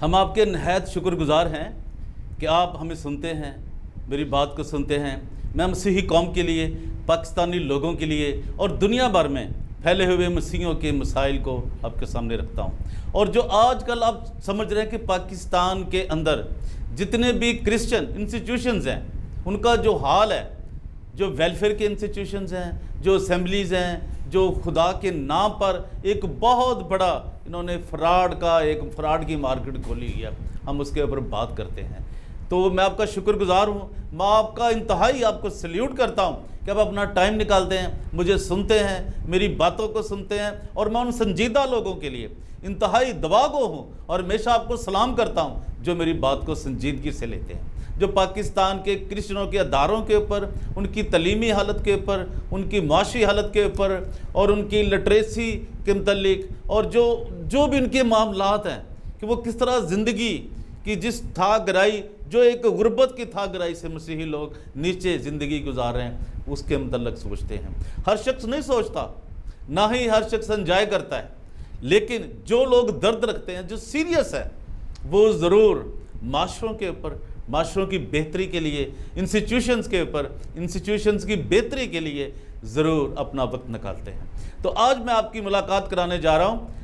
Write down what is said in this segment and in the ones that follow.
ہم آپ کے نہایت شکر گزار ہیں کہ آپ ہمیں سنتے ہیں، میری بات کو سنتے ہیں۔ میں مسیحی قوم کے لیے، پاکستانی لوگوں کے لیے اور دنیا بھر میں پھیلے ہوئے مسیحیوں کے مسائل کو آپ کے سامنے رکھتا ہوں۔ اور جو آج کل آپ سمجھ رہے ہیں کہ پاکستان کے اندر جتنے بھی کرسچن انسٹیٹیوشنز ہیں ان کا جو حال ہے، جو ویلفیئر کے انسٹیٹیوشنز ہیں، جو اسمبلیز ہیں، جو خدا کے نام پر ایک بہت بڑا انہوں نے فراڈ کی مارکیٹ کھولی ہے، ہم اس کے اوپر بات کرتے ہیں۔ تو میں آپ کا شکر گزار ہوں، میں آپ کا انتہائی آپ کو سلیوٹ کرتا ہوں کہ آپ اپنا ٹائم نکالتے ہیں، مجھے سنتے ہیں، میری باتوں کو سنتے ہیں، اور میں ان سنجیدہ لوگوں کے لیے انتہائی دعا گو ہوں اور ہمیشہ آپ کو سلام کرتا ہوں جو میری بات کو سنجیدگی سے لیتے ہیں، جو پاکستان کے کرسچنوں کے اداروں کے اوپر، ان کی تعلیمی حالت کے اوپر، ان کی معاشی حالت کے اوپر اور ان کی لٹریسی کے متعلق اور جو بھی ان کے معاملات ہیں کہ وہ کس طرح زندگی کی جس تھا گرائی، جو ایک غربت کی تھا گرائی سے مسیحی لوگ نیچے زندگی گزار رہے ہیں، اس کے متعلق سوچتے ہیں۔ ہر شخص نہیں سوچتا، نہ ہی ہر شخص انجوائے کرتا ہے، لیکن جو لوگ درد رکھتے ہیں، جو سیریس ہے، وہ ضرور معاشروں کے اوپر، معاشروں کی بہتری کے لیے، انسٹیٹیوشنز کے اوپر، انسٹیٹیوشنز کی بہتری کے لیے ضرور اپنا وقت نکالتے ہیں۔ تو آج میں آپ کی ملاقات کرانے جا رہا ہوں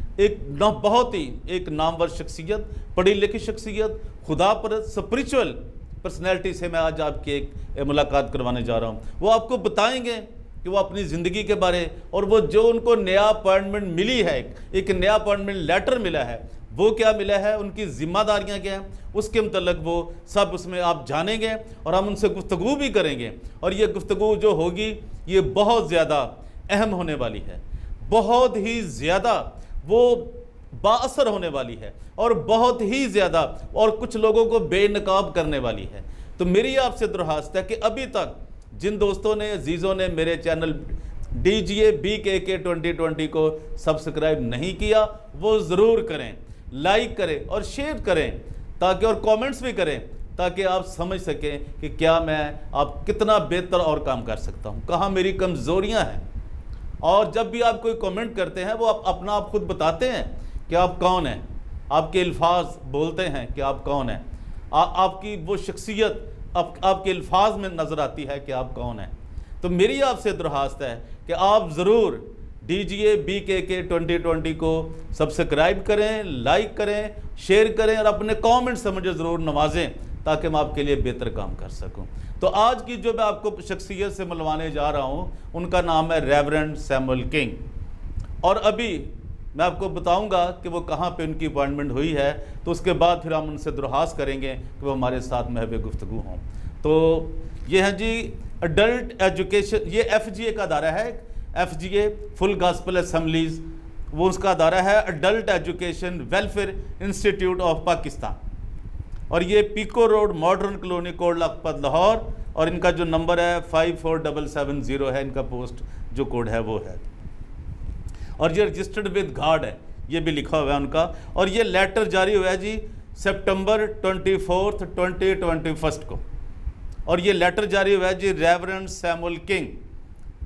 بہت ہی ایک نامور شخصیت، پڑھی لکھی شخصیت، خدا پر سپریچول پرسنالٹی سے میں آج آپ کی ایک ملاقات کروانے جا رہا ہوں۔ وہ آپ کو بتائیں گے کہ وہ اپنی زندگی کے بارے اور وہ جو ان کو نیا اپائنٹمنٹ ملی ہے، ایک نیا اپائنٹمنٹ لیٹر ملا ہے، وہ کیا ملا ہے، ان کی ذمہ داریاں کیا ہیں، اس کے متعلق وہ سب اس میں آپ جانیں گے اور ہم ان سے گفتگو بھی کریں گے۔ اور یہ گفتگو جو ہوگی یہ بہت زیادہ اہم ہونے والی ہے، بہت ہی زیادہ وہ با اثر ہونے والی ہے اور بہت ہی زیادہ اور کچھ لوگوں کو بے نقاب کرنے والی ہے۔ تو میری آپ سے درخواست ہے کہ ابھی تک جن دوستوں نے، عزیزوں نے میرے چینل DGA BKK 2020 کو سبسکرائب نہیں کیا، وہ ضرور کریں، لائک کریں اور شیئر کریں تاکہ اور کومنٹس بھی کریں تاکہ آپ سمجھ سکیں کہ کیا میں آپ کتنا بہتر اور کام کر سکتا ہوں، کہاں میری کمزوریاں ہیں۔ اور جب بھی آپ کوئی کومنٹ کرتے ہیں وہ اپنا آپ خود بتاتے ہیں کہ آپ کون ہیں، آپ کے الفاظ بولتے ہیں کہ آپ کون ہیں، آپ کی وہ شخصیت آپ کے الفاظ میں نظر آتی ہے کہ آپ کون ہیں۔ تو میری آپ سے درخواست ہے کہ آپ ضرور DGA BKK 2020 کو سبسکرائب کریں، لائک کریں، شیئر کریں اور اپنے کامنٹ سے مجھے ضرور نوازیں تاکہ میں آپ کے لیے بہتر کام کر سکوں۔ تو آج کی جو میں آپ کو شخصیت سے ملوانے جا رہا ہوں ان کا نام ہے ریورنڈ سیموئل کنگ، اور ابھی میں آپ کو بتاؤں گا کہ وہ کہاں پہ ان کی اپائنٹمنٹ ہوئی ہے، تو اس کے بعد پھر ہم ان سے درخواست کریں گے کہ وہ ہمارے ساتھ محو گفتگو ہوں۔ تو یہ ہیں جی ایڈلٹ ایجوکیشن، یہ FGA کا ادارہ ہے، FGA فل گاسپل اسمبلیز، وہ اس کا ادارہ ہے adult education welfare institute of Pakistan, اور یہ pico road modern colony Kot Lakhpat Lahore, اور ان کا جو نمبر ہے 54770 ہے، ان کا پوسٹ جو کوڈ ہے وہ ہے، اور یہ رجسٹرڈ ود گارڈ ہے، یہ بھی لکھا ہوا ہے ان کا، اور یہ لیٹر جاری ہوا ہے جی سپٹمبر 24 2021 کو، اور یہ لیٹر جاری ہوا ہے جی reverend Samuel King.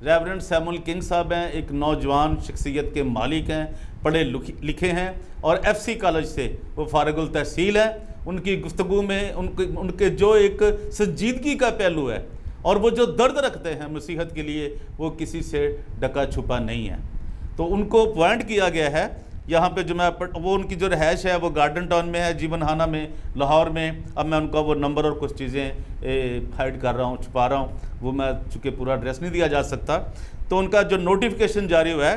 Reverend Samuel King صاحب ہیں، ایک نوجوان شخصیت کے مالک ہیں، پڑھے لکھے ہیں اور FC کالج سے وہ فارغ التحصیل ہیں۔ ان کی گفتگو میں ان کے جو ایک سنجیدگی کا پہلو ہے اور وہ جو درد رکھتے ہیں مسیحت کے لیے، وہ کسی سے ڈکا چھپا نہیں ہے۔ تو ان کو اپوائنٹ کیا گیا ہے یہاں پہ، جو وہ ان کی جو رہائش ہے وہ گارڈن ٹاؤن میں ہے، جیون ہانہ میں، لاہور میں۔ اب میں ان کا وہ نمبر اور کچھ چیزیں ہائڈ کر رہا ہوں، چھپا رہا ہوں، وہ میں چونکہ پورا ایڈریس نہیں دیا جا سکتا۔ تو ان کا جو نوٹیفیکیشن جاری ہوا ہے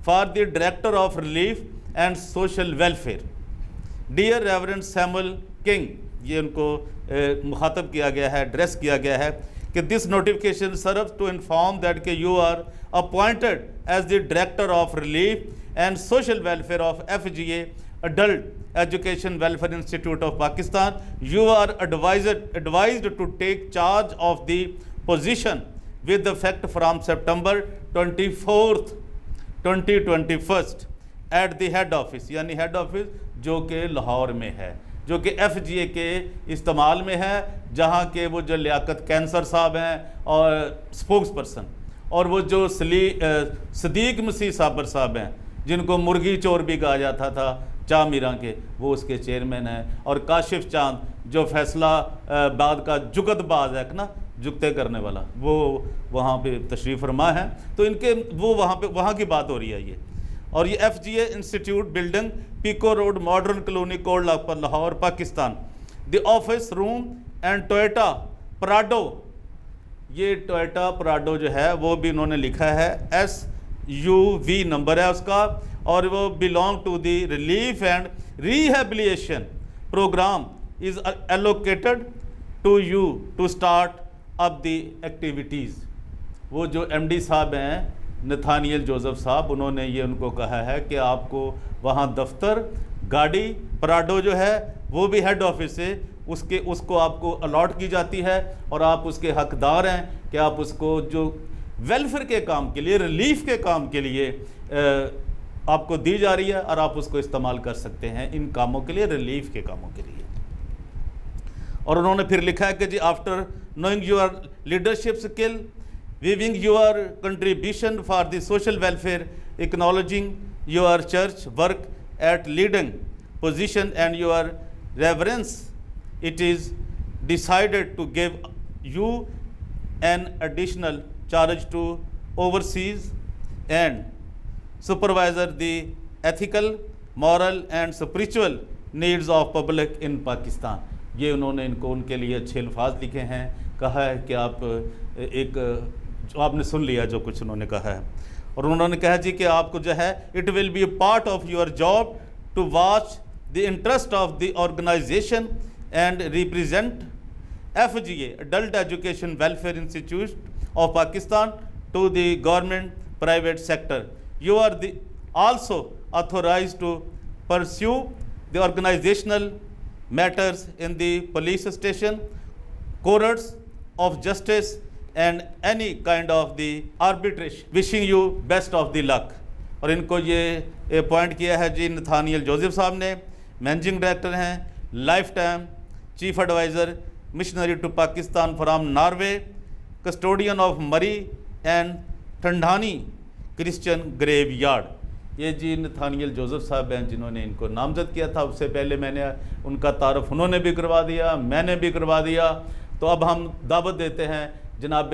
for the director of relief and social welfare, dear reverend Samuel king, یہ ان کو مخاطب کیا گیا ہے، ایڈریس کیا گیا ہے کہ this notification serves to inform that کہ you are appointed as the director of relief and social welfare of FGA adult education welfare institute of Pakistan. You are advised to take charge of the position with effect from September 24 2021 at the head office, یعنی head office جو کہ لاہور میں ہے، جو کہ FGA کے استعمال میں ہے، جہاں کے وہ جو لیاقت کینسر صاحب ہیں اور اسپوکس پرسن، اور وہ جو صدیق مسیح صابر صاحب ہیں جن کو مرغی چور بھی کہا جاتا تھا، چاہ میراں کے، وہ اس کے چیئرمین ہیں، اور کاشف چاند جو فیصلہ آباد کا جگت باز ہے نا، جگتے کرنے والا، وہ وہاں پہ تشریف فرما ہے. تو ان کے وہ وہاں کی بات ہو رہی ہے یہ. اور یہ F G A institute building, Peco road, modern colony, Kot Lahore, Lahore, Pakistan. The office room and Toyota Prado. یہ ٹویٹا پراڈو جو ہے وہ بھی انہوں نے لکھا ہے SUV نمبر ہے اس کا، اور وہ belong to the relief and rehabilitation program is allocated to you to start up the activities. وہ جو MD صاحب ہیں نتھانیل جوزف صاحب، انہوں نے یہ ان کو کہا ہے کہ آپ کو وہاں دفتر، گاڑی، پراڈو جو ہے وہ بھی ہیڈ آفس سے اس کو آپ کو الاٹ کی جاتی ہے، اور آپ اس کے حقدار ہیں کہ آپ اس کو جو ویلفیئر کے کام کے لیے، ریلیف کے کام کے لیے آپ کو دی جا رہی ہے، اور آپ اس کو استعمال کر سکتے ہیں ان کاموں کے لیے، ریلیف کے کاموں کے لیے. اور انہوں نے پھر لکھا ہے کہ جی after knowing your leadership skill, viewing your contribution for the social welfare, acknowledging your church work at leading position and your reverence, it is decided to give you an additional charge to overseas and supervise the ethical, moral and spiritual needs of public in Pakistan. یہ انہوں نے ان کے لیے اچھے الفاظ لکھے ہیں. کہا ہے کہ آپ آپ نے سن لیا جو کچھ انہوں نے کہا ہے، اور انہوں نے کہا جی کہ آپ کو جو ہے it will be a part of your job to watch the interest of the organization and represent FGA, Adult Education Welfare Institute of Pakistan, to the government private sector. You are also authorized to pursue the organizational matters in the police station, courts of justice and any kind of the arbitration. Wishing you best of the luck. اور ان کو یہ appoint کیا ہے جی نتھانیل Joseph صاحب نے، managing director ہیں، life time chief advisor missionary to Pakistan from Norway, custodian of Murree and Thandiani Christian graveyard. یہ جی نتھانیل جوزف صاحب ہیں جنہوں نے ان کو نامزد کیا تھا. اس سے پہلے میں نے ان کا تعارف انہوں نے بھی کروا دیا، میں نے بھی کروا دیا. تو اب ہم دعوت دیتے ہیں جناب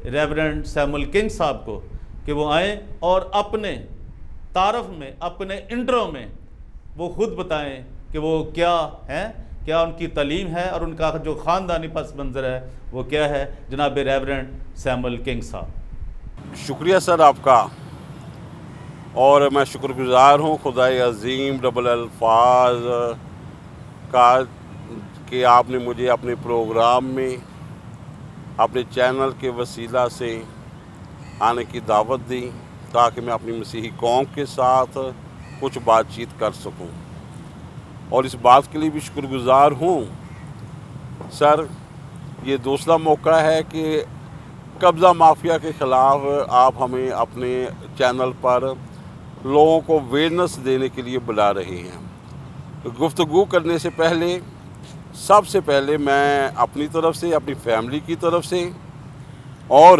ریورنڈ سیمول کنگ صاحب کو کہ وہ آئیں اور اپنے تعارف میں، اپنے انٹرو میں وہ خود بتائیں کہ وہ کیا ہیں، کیا ان کی تعلیم ہے، اور ان کا جو خاندانی پس منظر ہے وہ کیا ہے. جناب ریورنڈ سیمول کنگ صاحب. شکریہ سر آپ کا، اور میں شکر گزار ہوں خدائے عظیم ڈبل الفاظ کا کہ آپ نے مجھے اپنے پروگرام میں اپنے چینل کے وسیلہ سے آنے کی دعوت دی تاکہ میں اپنی مسیحی قوم کے ساتھ کچھ بات چیت کر سکوں، اور اس بات کے لیے بھی شکر گزار ہوں. سر یہ دوسرا موقع ہے کہ قبضہ مافیا کے خلاف آپ ہمیں اپنے چینل پر لوگوں کو اویئرنیس دینے کے لیے بلا رہے ہیں. گفتگو کرنے سے پہلے سب سے پہلے میں اپنی طرف سے، اپنی فیملی کی طرف سے، اور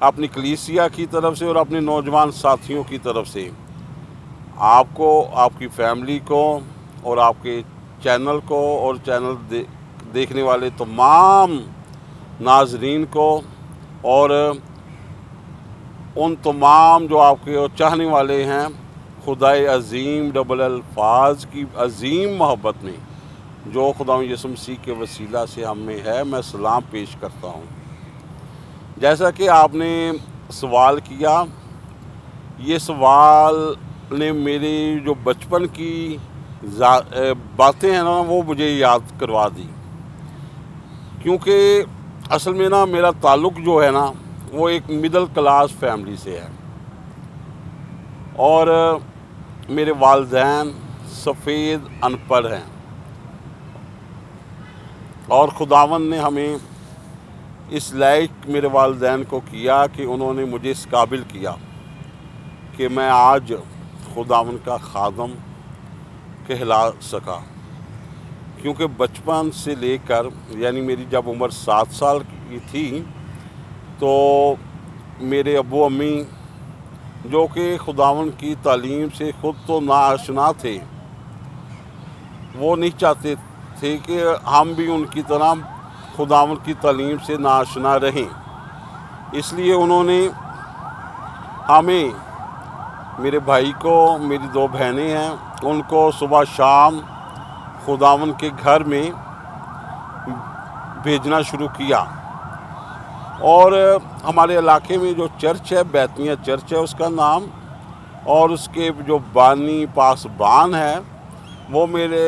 اپنی کلیسیا کی طرف سے، اور اپنے نوجوان ساتھیوں کی طرف سے آپ کو، آپ کی فیملی کو، اور آپ کے چینل کو، اور چینل دیکھنے والے تمام ناظرین کو، اور ان تمام جو آپ کے چاہنے والے ہیں، خدائے عظیم ڈبل الفاظ کی عظیم محبت میں جو خدا یسوع مسیح کے وسیلہ سے ہم میں ہے، میں سلام پیش کرتا ہوں. جیسا کہ آپ نے سوال کیا، یہ سوال نے میری جو بچپن کی باتیں ہیں نا وہ مجھے یاد کروا دی، کیونکہ اصل میں نا میرا تعلق جو ہے نا وہ ایک مڈل کلاس فیملی سے ہے، اور میرے والدین سفید ان پڑھ ہیں، اور خداوند نے ہمیں اس لائق میرے والدین کو کیا کہ انہوں نے مجھے اس قابل کیا کہ میں آج خداوند کا خادم کہلا سکا. کیونکہ بچپن سے لے کر، یعنی میری جب عمر 7 سال کی تھی تو میرے ابو امی جو کہ خداوند کی تعلیم سے خود تو ناآشنا تھے، وہ نہیں چاہتے تھے کہ ہم بھی ان کی طرح خداوند کی تعلیم سے ناآشنا رہیں، اس لیے انہوں نے ہمیں، میرے بھائی کو، میری 2 بہنیں ہیں، ان کو صبح شام خداوند کے گھر میں بھیجنا شروع کیا۔ اور ہمارے علاقے میں جو چرچ ہے، بیتنیہ چرچ ہے اس کا نام، اور اس کے جو بانی پاسبان ہے وہ میرے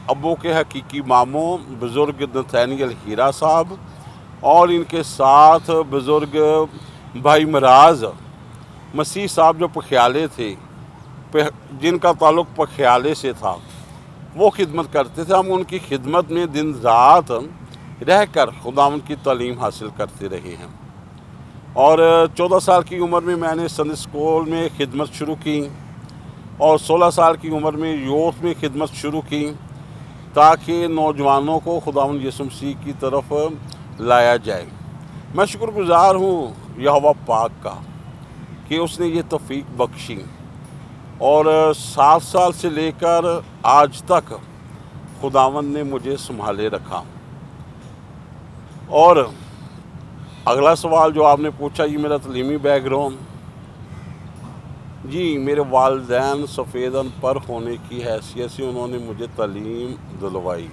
ابو کے حقیقی ماموں بزرگ نتھینیل ہیرا صاحب، اور ان کے ساتھ بزرگ بھائی مراز مسیح صاحب جو پکھیالے تھے، جن کا تعلق پکھیالے سے تھا، وہ خدمت کرتے تھے۔ ہم ان کی خدمت میں دن رات رہ کر خداوند کی تعلیم حاصل کرتے رہے ہیں، اور 14 سال کی عمر میں نے سنڈے اسکول میں خدمت شروع کی، اور 16 سال کی عمر میں یوتھ میں خدمت شروع کی، تاکہ نوجوانوں کو خداوند یسوع مسیح کی طرف لایا جائے۔ میں شکر گزار ہوں یہوہ پاک کا کہ اس نے یہ توفیق بخشی، اور 7 سال سے لے کر آج تک خداوند نے مجھے سنبھالے رکھا۔ اور اگلا سوال جو آپ نے پوچھا، یہ میرا تعلیمی بیک گراؤنڈ، جی میرے والدین سفیدن پر ہونے کی حیثیت سے انہوں نے مجھے تعلیم دلوائی۔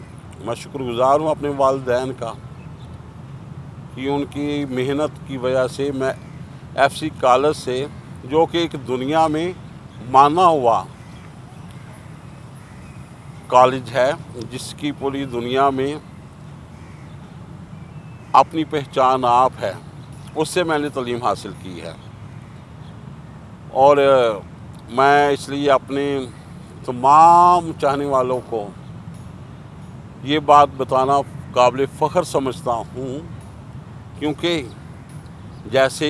میں شکر گزار ہوں اپنے والدین کا کہ ان کی محنت کی وجہ سے میں ایف سی کالج سے، جو کہ ایک دنیا میں مانا ہوا کالج ہے، جس کی پوری دنیا میں اپنی پہچان آپ ہے، اس سے میں نے تعلیم حاصل کی ہے۔ اور میں اس لیے اپنے تمام چاہنے والوں کو یہ بات بتانا قابل فخر سمجھتا ہوں، کیونکہ جیسے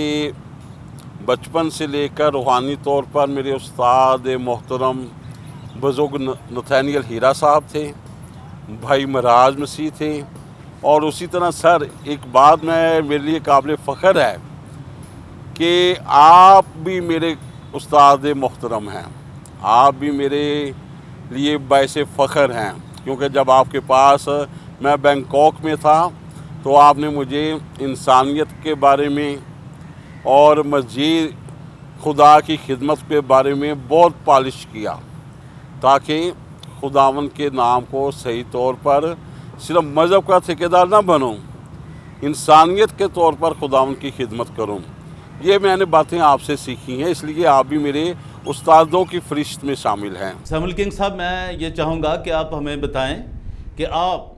بچپن سے لے کر روحانی طور پر میرے استاد محترم بزرگ نتھینیل ہیرا صاحب تھے، بھائی مراز مسیح تھے، اور اسی طرح سر ایک بات میرے لیے قابل فخر ہے کہ آپ بھی میرے استاد محترم ہیں، آپ بھی میرے لیے باعث فخر ہیں، کیونکہ جب آپ کے پاس میں بینکاک میں تھا تو آپ نے مجھے انسانیت کے بارے میں اور مزید خدا کی خدمت کے بارے میں بہت پالش کیا، تاکہ خداوند کے نام کو صحیح طور پر صرف مذہب کا ٹھیکیدار نہ بنوں، انسانیت کے طور پر خداوند کی خدمت کروں۔ یہ میں نے باتیں آپ سے سیکھی ہیں، اس لیے آپ بھی میرے استادوں کی فہرست میں شامل ہیں۔ سیمول کنگ صاحب، میں یہ چاہوں گا کہ آپ ہمیں بتائیں کہ آپ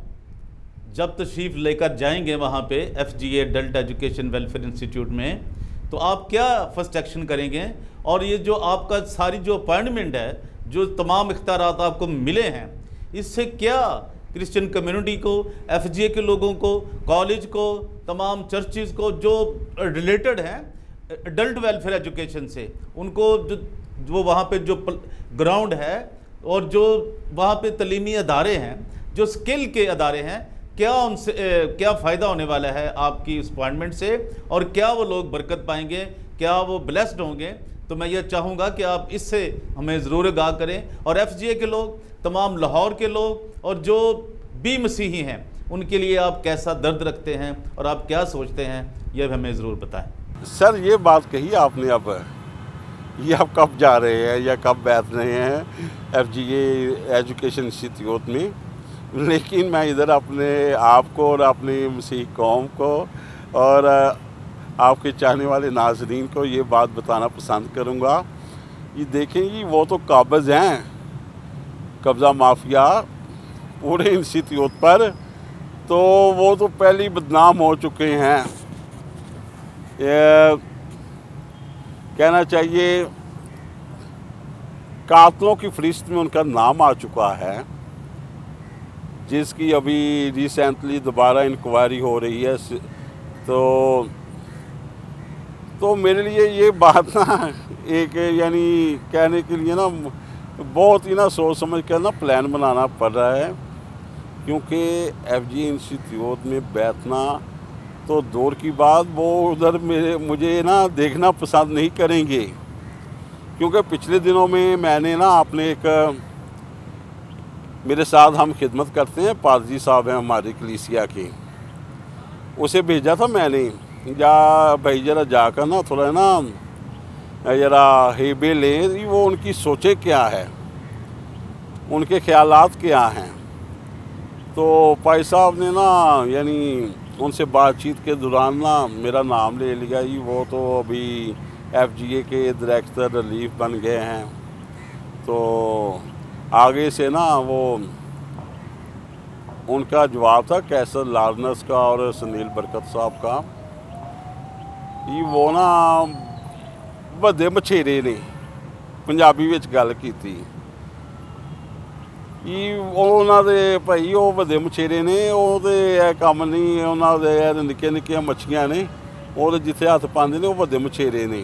جب تشریف لے کر جائیں گے وہاں پہ FGA adult education welfare institute میں، تو آپ کیا فرسٹ ایکشن کریں گے، اور یہ جو آپ کا ساری جو اپائنٹمنٹ ہے، جو تمام اختیارات آپ کو ملے ہیں، اس سے کیا کرسچن کمیونٹی کو، FGA کے لوگوں کو، کالج کو، تمام چرچز کو جو ریلیٹڈ ہیں ایڈلٹ ویلفیئر ایجوکیشن سے، ان کو جو وہاں پہ جو گراؤنڈ ہے اور جو وہاں پہ تعلیمی ادارے ہیں، جو اسکل کے ادارے ہیں، کیا ان سے کیا فائدہ ہونے والا ہے آپ کی اس اپوائنٹمنٹ سے، اور کیا وہ لوگ برکت پائیں گے، کیا وہ بلیسڈ ہوں گے؟ تو میں یہ چاہوں گا کہ آپ اس سے ہمیں ضرور آگاہ کریں، اور FGA کے لوگ، تمام لاہور کے لوگ، اور جو بھی مسیحی ہیں، ان کے لیے آپ کیسا درد رکھتے ہیں اور آپ کیا سوچتے ہیں، یہ ہمیں ضرور بتائیں۔ سر یہ بات کہی آپ نے، اب یہ آپ کب جا رہے ہیں یا کب بیٹھ رہے ہیں FGA ایجوکیشن انسٹیٹیوٹ میں، لیکن میں ادھر اپنے آپ کو اور اپنی مسیحی قوم کو اور آپ کے چاہنے والے ناظرین کو یہ بات بتانا پسند کروں گا، یہ دیکھیں گی وہ تو قابض ہیں، قبضہ مافیا پورے انسٹیٹیوٹ پر، تو وہ تو پہلے بدنام ہو چکے ہیں۔ کہنا چاہیے قاتلوں کی فہرست میں ان کا نام آ چکا ہے، جس کی ابھی ریسنٹلی دوبارہ انکوائری ہو رہی ہے۔ تو میرے لیے یہ بات نا ایک یعنی کہنے کے لیے نا بہت ہی نا سوچ سمجھ کر نا پلان بنانا پڑ رہا ہے، کیونکہ FGA انسٹیٹیوٹ میں بیٹھنا تو دور کی بات، وہ ادھر مجھے نا دیکھنا پسند نہیں کریں گے، کیونکہ پچھلے دنوں میں نے نا اپنے ایک میرے ساتھ ہم خدمت کرتے ہیں پادری صاحب ہیں ہماری کلیسیا کے، اسے بھیجا تھا میں نے، جا بھائی ذرا جا کر نا تھوڑا نا ذرا ہیبے لیں وہ ان کی سوچیں کیا ہے، ان کے خیالات کیا ہیں۔ تو بھائی صاحب نے نا یعنی ان سے بات چیت کے دوران نا میرا نام لے لیا جی، وہ تو ابھی ایف جی اے کے ڈائریکٹر ریلیف بن گئے ہیں، تو آگے سے نا وہ ان کا جواب تھا کیسر لارنس کا اور سنیل برکت صاحب کا، یہ وہ نا بڑے مچھیرے نے پنجابی وچ گل کیتی، ਉਹਨਾਂ ਦੇ ਭਾਈ ਉਹ ਵੱਡੇ ਮਛੇਰੇ ਨੇ, ਉਹਦੇ ਇਹ ਕੰਮ ਨਹੀਂ, ਉਹਨਾਂ ਦੇ ਨਿੱਕੀਆਂ ਨਿੱਕੀਆਂ ਮੱਛੀਆਂ ਨੇ, ਉਹਦੇ ਜਿੱਥੇ ਹੱਥ ਪਾਉਂਦੇ ਨੇ ਉਹ ਵੱਡੇ ਮਛੇਰੇ ਨੇ।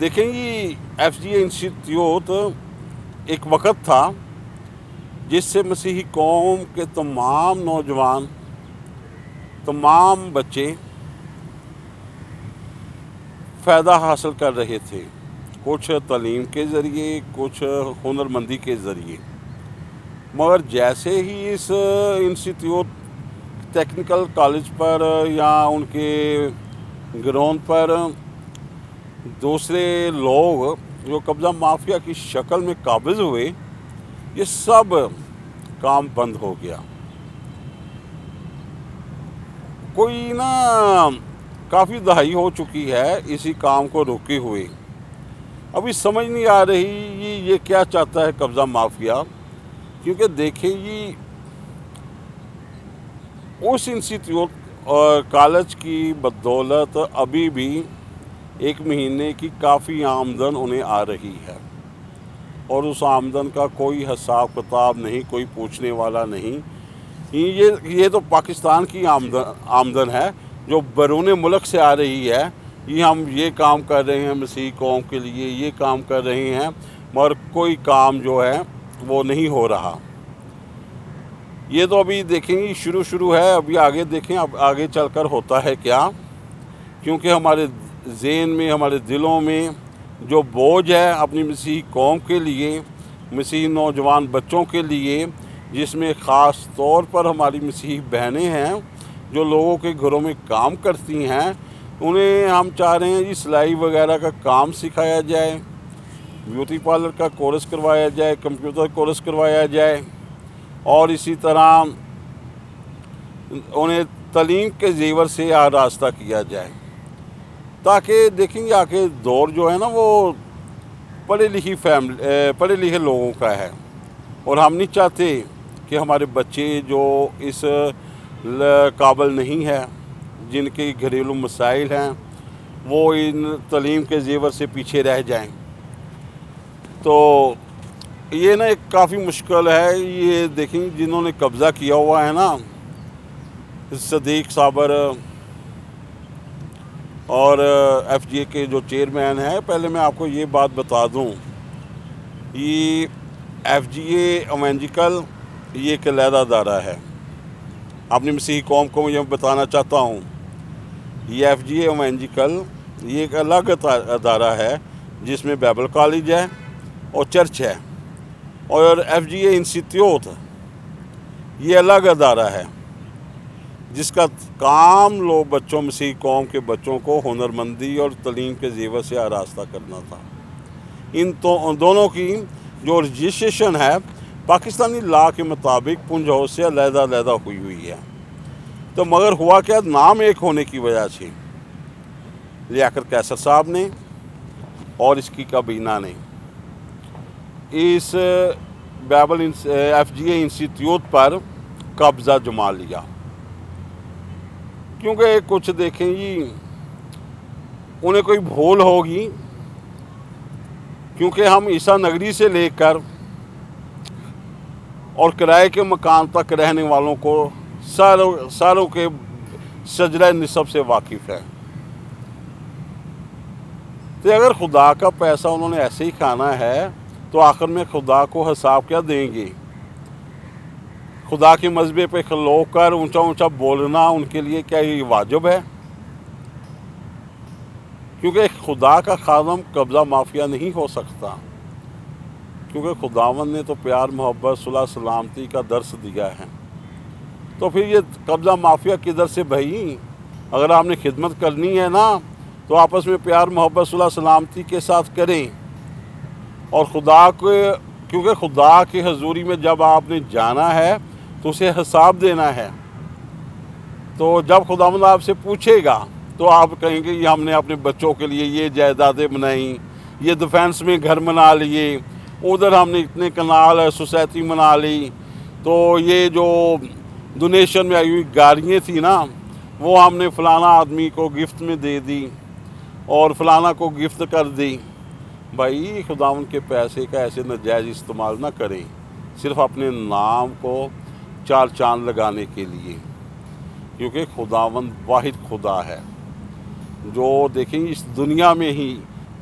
دیکھیں یہ FGA انسٹیٹیوٹ ایک وقت تھا جس سے مسیحی قوم کے تمام نوجوان، تمام بچے فائدہ حاصل کر رہے تھے، کچھ تعلیم کے ذریعے، کچھ ہنرمندی کے ذریعے۔ مگر جیسے ہی اس انسٹیٹیوٹ ٹیکنیکل کالج پر یا ان کے گراؤنڈ پر دوسرے لوگ جو قبضہ مافیا کی شکل میں قابض ہوئے، یہ سب کام بند ہو گیا۔ کوئی کافی دہائی ہو چکی ہے اسی کام کو روکے ہوئے۔ ابھی سمجھ نہیں آ رہی یہ کیا چاہتا ہے قبضہ مافیا، کیونکہ دیکھیں یہ اس انسٹیٹیوٹ اور کالج کی بدولت ابھی بھی 1 مہینے کی کافی آمدن انہیں آ رہی ہے، اور اس آمدن کا کوئی حساب کتاب نہیں، کوئی پوچھنے والا نہیں۔ یہ تو پاکستان کی آمدن ہے جو بیرون ملک سے آ رہی ہے، یہ ہم یہ کام کر رہے ہیں مسیحی قوم کے لیے، یہ کام کر رہے ہیں، مگر کوئی کام جو ہے وہ نہیں ہو رہا۔ یہ تو ابھی دیکھیں گے شروع ہے، ابھی آگے دیکھیں اب آگے چل کر ہوتا ہے کیا، کیونکہ ہمارے ذہن میں، ہمارے دلوں میں جو بوجھ ہے اپنی مسیحی قوم کے لیے، مسیحی نوجوان بچوں کے لیے، جس میں خاص طور پر ہماری مسیحی بہنیں ہیں جو لوگوں کے گھروں میں کام کرتی ہیں، انہیں ہم چاہ رہے ہیں سلائی وغیرہ کا کام سکھایا جائے، بیوٹی پارلر کا کورس کروایا جائے، کمپیوٹر کورس کروایا جائے، اور اسی طرح انہیں تعلیم کے زیور سے آراستہ کیا جائے، تاکہ دیکھیں گے آگے دور جو ہے وہ پڑھے لکھے لوگوں کا ہے، اور ہم نہیں چاہتے کہ ہمارے بچے جو اس قابل نہیں ہے، جن کے گھریلو مسائل ہیں، وہ ان تعلیم کے زیور سے پیچھے رہ جائیں۔ تو یہ ایک کافی مشکل ہے۔ یہ دیکھیں جنہوں نے قبضہ کیا ہوا ہے صدیق صابر اور FGA کے جو چیئرمین ہیں، پہلے میں آپ کو یہ بات بتا دوں، یہ FGA ایونجیکل یہ ایک علیحدہ ادارہ ہے۔ اپنی مسیحی قوم کو میں بتانا چاہتا ہوں، یہ FGA ایونجیکل یہ ایک الگ ادارہ ہے جس میں بائبل کالج ہے اور چرچ ہے، اور FGA انسٹیٹیوٹ یہ الگ ادارہ ہے جس کا کام مسیحی قوم کے بچوں کو ہنرمندی اور تعلیم کے زیور سے آراستہ کرنا تھا۔ ان دونوں کی جو رجسٹریشن ہے پاکستانی لا کے مطابق پنج ہاؤس سے علیحدہ ہوئی ہے، تو مگر ہوا کیا، نام ایک ہونے کی وجہ سے لیاقت قیصر صاحب نے اور اس کی کابینہ نے اس بائبل FGA انسٹیٹیوٹ پر قبضہ جما لیا، کیونکہ کچھ دیکھیں انہیں کوئی بھول ہوگی، کیونکہ ہم عیسیٰ نگری سے لے کر اور کرائے کے مکان تک رہنے والوں کو ساروں کے شجرہ نسب سے واقف ہے۔ تو اگر خدا کا پیسہ انہوں نے ایسے ہی کھانا ہے تو آخر میں خدا کو حساب کیا دیں گے؟ خدا کے مذبے پہ کھلو کر اونچا بولنا ان کے لیے کیا یہ واجب ہے؟ کیونکہ خدا کا خادم قبضہ مافیا نہیں ہو سکتا، کیونکہ خداوند نے تو پیار، محبت، صلح، سلامتی کا درس دیا ہے۔ تو پھر یہ قبضہ مافیا کدھر سے بھائی؟ اگر آپ نے خدمت کرنی ہے تو آپس میں پیار، محبت، صلح، سلامتی کے ساتھ کریں، اور کیونکہ خدا کی حضوری میں جب آپ نے جانا ہے تو اسے حساب دینا ہے۔ تو جب خداوند آپ سے پوچھے گا تو آپ کہیں گے یہ ہم نے اپنے بچوں کے لیے یہ جائیدادیں بنائیں، یہ ڈیفینس میں گھر بنا لیے، ادھر ہم نے اتنے کنال سوسائٹی بنا لی، تو یہ جو ڈونیشن میں آئی ہوئی گاڑیاں تھیں وہ ہم نے فلانا آدمی کو گفٹ میں دے دی اور فلانا کو گفٹ کر دی۔ بھائی خداوند کے پیسے کا ایسے ناجائز استعمال نہ کریں صرف اپنے نام کو چار چاند لگانے کے لیے، کیونکہ خداوند واحد خدا ہے جو دیکھیں اس دنیا میں ہی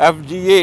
FGA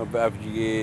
FGA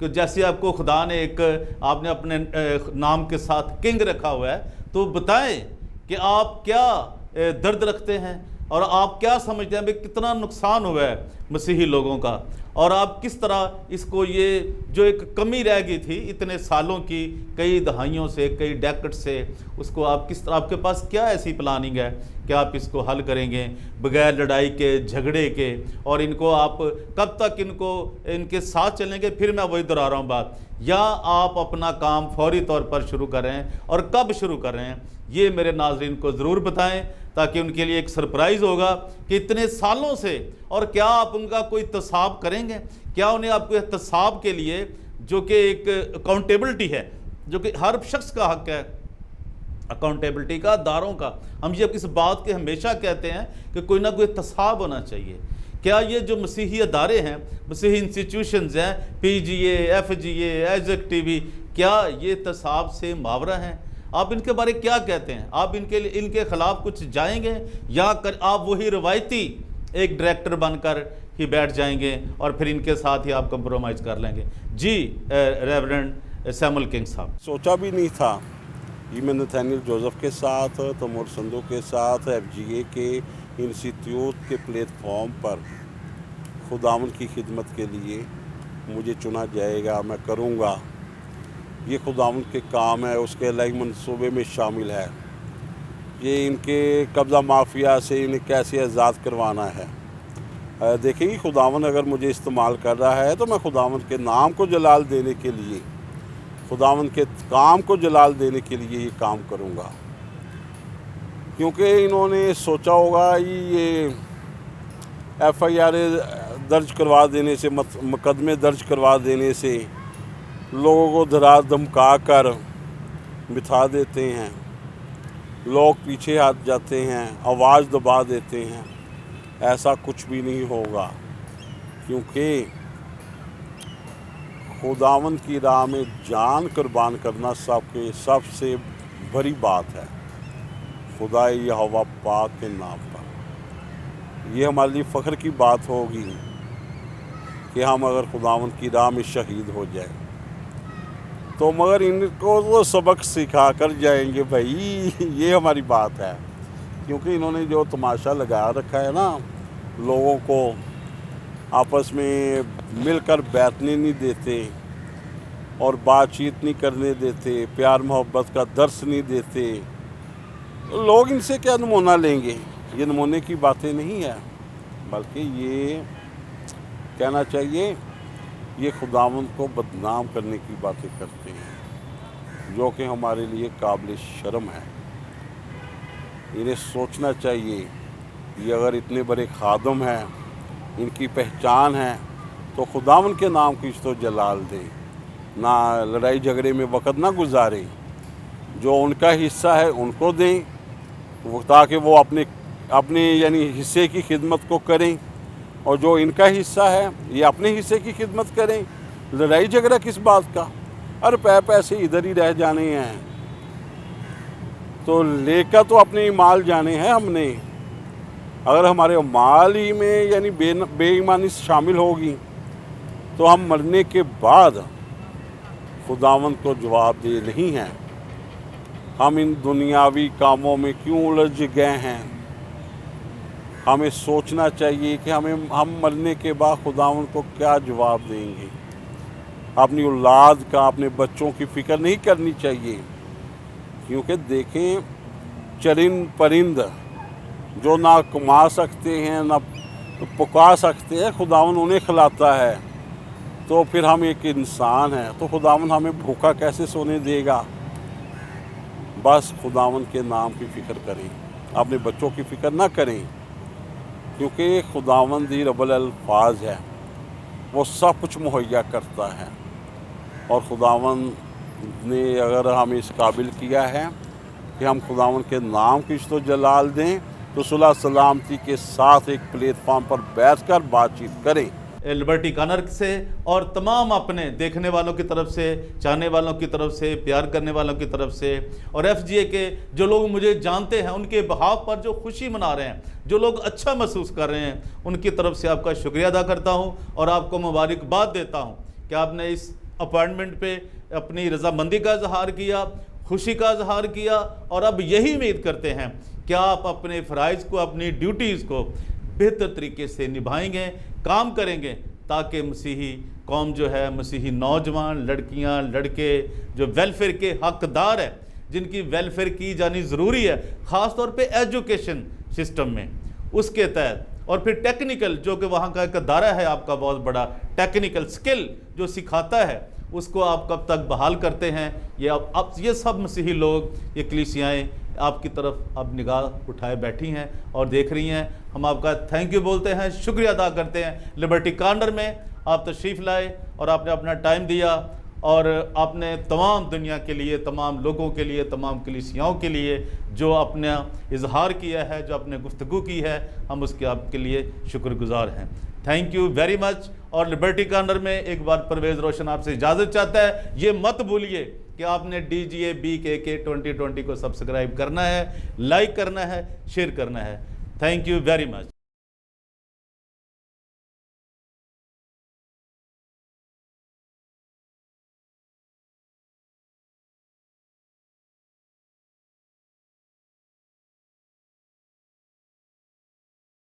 کہ جیسے آپ کو خدا نے ایک آپ نے اپنے نام کے ساتھ کنگ رکھا ہوا ہے، تو بتائیں کہ آپ کیا درد رکھتے ہیں اور آپ کیا سمجھتے ہیں کہ کتنا نقصان ہوا ہے مسیحی لوگوں کا، اور آپ کس طرح اس کو یہ جو ایک کمی رہ گئی تھی اتنے سالوں کی، کئی دہائیوں سے، کئی ڈیکٹ سے، اس کو آپ کس طرح، آپ کے پاس کیا ایسی پلاننگ ہے کہ آپ اس کو حل کریں گے بغیر لڑائی کے، جھگڑے کے، اور ان کو آپ کب تک ان کے ساتھ چلیں گے؟ پھر میں وہی دہرا رہا ہوں بات، یا آپ اپنا کام فوری طور پر شروع کر رہے ہیں اور کب شروع کر رہے ہیں؟ یہ میرے ناظرین کو ضرور بتائیں تاکہ ان کے لیے ایک سرپرائز ہوگا کہ اتنے سالوں سے، اور کیا آپ ان کا کوئی احتساب کریں گے؟ کیا انہیں آپ کو احتساب کے لیے، جو کہ ایک اکاؤنٹیبلٹی ہے، جو کہ ہر شخص کا حق ہے اکاؤنٹیبلٹی کا، داروں کا، ہم یہ اس بات کے ہمیشہ کہتے ہیں کہ کوئی نہ کوئی احتساب ہونا چاہیے۔ کیا یہ جو مسیحی ادارے ہیں، مسیحی انسٹیٹیوشنز ہیں، پی جی اے، ایف جی اے، ایزک ٹی وی، کیا یہ احتساب سے ماورا ہیں؟ آپ ان کے بارے کیا کہتے ہیں؟ آپ ان کے خلاف کچھ جائیں گے، یا آپ وہی روایتی ایک ڈائریکٹر بن کر ہی بیٹھ جائیں گے اور پھر ان کے ساتھ ہی آپ کمپرومائز کر لیں گے؟ جی ریورنڈ سیمول کنگ صاحب۔ سوچا بھی نہیں تھا یہ میں نتھینیل جوزف کے ساتھ، تمور سندھو کے ساتھ، ایف جی اے کے انسٹیٹیوٹ کے پلیٹ فارم پر خداوند کی خدمت کے لیے مجھے چنا جائے گا، میں کروں گا۔ یہ خداوند کے کام ہے، اس کے الہی منصوبے میں شامل ہے۔ یہ ان کے قبضہ مافیا سے انہیں کیسے آزاد کروانا ہے۔ دیکھیں گے خداوند اگر مجھے استعمال کر رہا ہے تو میں خداوند کے نام کو جلال دینے کے لیے، خداوند کے کام کو جلال دینے کے لیے یہ کام کروں گا۔ کیونکہ انہوں نے سوچا ہوگا یہ ایف آئی آر درج کروا دینے سے، مقدمے درج کروا دینے سے لوگوں کو ڈرا دھمکا کر بٹھا دیتے ہیں، لوگ پیچھے ہٹ جاتے ہیں، آواز دبا دیتے ہیں۔ ایسا کچھ بھی نہیں ہوگا، کیونکہ خداوند کی راہ میں جان قربان کرنا سب سے بڑی بات ہے، خدا یہوہ پاک کے نام پر۔ یہ ہمارے لیے فخر کی بات ہوگی کہ ہم اگر خداوند کی راہ میں شہید ہو جائیں تو، مگر ان کو وہ سبق سکھا کر جائیں گے بھائی، یہ ہماری بات ہے۔ کیونکہ انہوں نے جو تماشا لگا رکھا ہے نا، لوگوں کو آپس میں مل کر بیٹھنے نہیں دیتے اور بات چیت نہیں کرنے دیتے، پیار محبت کا درس نہیں دیتے، لوگ ان سے کیا نمونہ لیں گے؟ یہ نمونے کی باتیں نہیں ہیں، بلکہ یہ کہنا چاہیے یہ خداوند کو بدنام کرنے کی باتیں کرتے ہیں، جو کہ ہمارے لیے قابل شرم ہے۔ انہیں سوچنا چاہیے یہ اگر اتنے بڑے خادم ہیں، ان کی پہچان ہے، تو خداوند کے نام کی تو جلال دیں، نہ لڑائی جھگڑے میں وقت نہ گزاریں۔ جو ان کا حصہ ہے ان کو دیں، تاکہ وہ اپنے یعنی حصے کی خدمت کو کریں، اور جو ان کا حصہ ہے یہ اپنے حصے کی خدمت کریں۔ لڑائی جھگڑا کس بات کا؟ اور پیسے ادھر ہی رہ جانے ہیں، تو لے کر تو اپنے مال جانے ہیں ہم نے۔ اگر ہمارے مال ہی میں یعنی بے ایمانی شامل ہوگی تو ہم مرنے کے بعد خداوند کو جواب دہ نہیں ہیں۔ ہم ان دنیاوی کاموں میں کیوں الجھ گئے ہیں؟ ہمیں سوچنا چاہیے کہ ہم مرنے کے بعد خداوند کو کیا جواب دیں گے۔ اپنی اولاد کا، اپنے بچوں کی فکر نہیں کرنی چاہیے، کیونکہ دیکھیں چرند پرند جو نہ کما سکتے ہیں نہ پکا سکتے ہیں، خداوند انہیں کھلاتا ہے، تو پھر ہم ایک انسان ہیں تو خداوند ہمیں بھوکا کیسے سونے دے گا؟ بس خداوند کے نام کی فکر کریں، اپنے بچوں کی فکر نہ کریں، کیونکہ خداوند ہی رب الالفاظ ہے، وہ سب کچھ مہیا کرتا ہے۔ اور خداوند نے اگر ہمیں اس قابل کیا ہے کہ ہم خداوند کے نام کی عزت و جلال دیں، تو صلح سلامتی کے ساتھ ایک پلیٹ فارم پر بیٹھ کر بات چیت کریں۔ لبرٹی کارنر سے اور تمام اپنے دیکھنے والوں کی طرف سے، چاہنے والوں کی طرف سے، پیار کرنے والوں کی طرف سے، اور ایف جی اے کے جو لوگ مجھے جانتے ہیں ان کے بہاف پر جو خوشی منا رہے ہیں، جو لوگ اچھا محسوس کر رہے ہیں، ان کی طرف سے آپ کا شکریہ ادا کرتا ہوں اور آپ کو مبارکباد دیتا ہوں کہ آپ نے اس اپوائنٹمنٹ پہ اپنی رضامندی کا اظہار کیا، خوشی کا اظہار کیا، اور اب یہی امید کرتے ہیں کہ آپ اپنے فرائض کو، اپنی ڈیوٹیز کو بہتر طریقے سے نبھائیں گے، کام کریں گے، تاکہ مسیحی قوم جو ہے، مسیحی نوجوان، لڑکیاں، لڑکے جو ویلفیئر کے حقدار ہیں، جن کی ویلفیئر کی جانی ضروری ہے، خاص طور پہ ایجوکیشن سسٹم میں، اس کے تحت، اور پھر ٹیکنیکل جو کہ وہاں کا ایک ادارہ ہے آپ کا بہت بڑا، ٹیکنیکل سکل جو سکھاتا ہے، اس کو آپ کب تک بحال کرتے ہیں؟ یہ سب مسیحی لوگ، یہ کلیسیائیں آپ کی طرف اب نگاہ اٹھائے بیٹھی ہیں اور دیکھ رہی ہیں۔ ہم آپ کا تھینک یو بولتے ہیں، شکریہ ادا کرتے ہیں۔ لبرٹی کارنر میں آپ تشریف لائے اور آپ نے اپنا ٹائم دیا، اور آپ نے تمام دنیا کے لیے، تمام لوگوں کے لیے، تمام کلیسیاؤں کے لیے جو اپنا اظہار کیا ہے، جو اپنے گفتگو کی ہے، ہم اس کے آپ کے لیے شکر گزار ہیں۔ Thank you very much. اور لبرٹی کارنر میں ایک بار پرویز روشن آپ سے اجازت چاہتا ہے، یہ مت بھولیے کہ آپ نے DGA-BKK 2020 کو سبسکرائب کرنا ہے، لائک کرنا ہے، شیئر کرنا ہے۔ Thank you very much.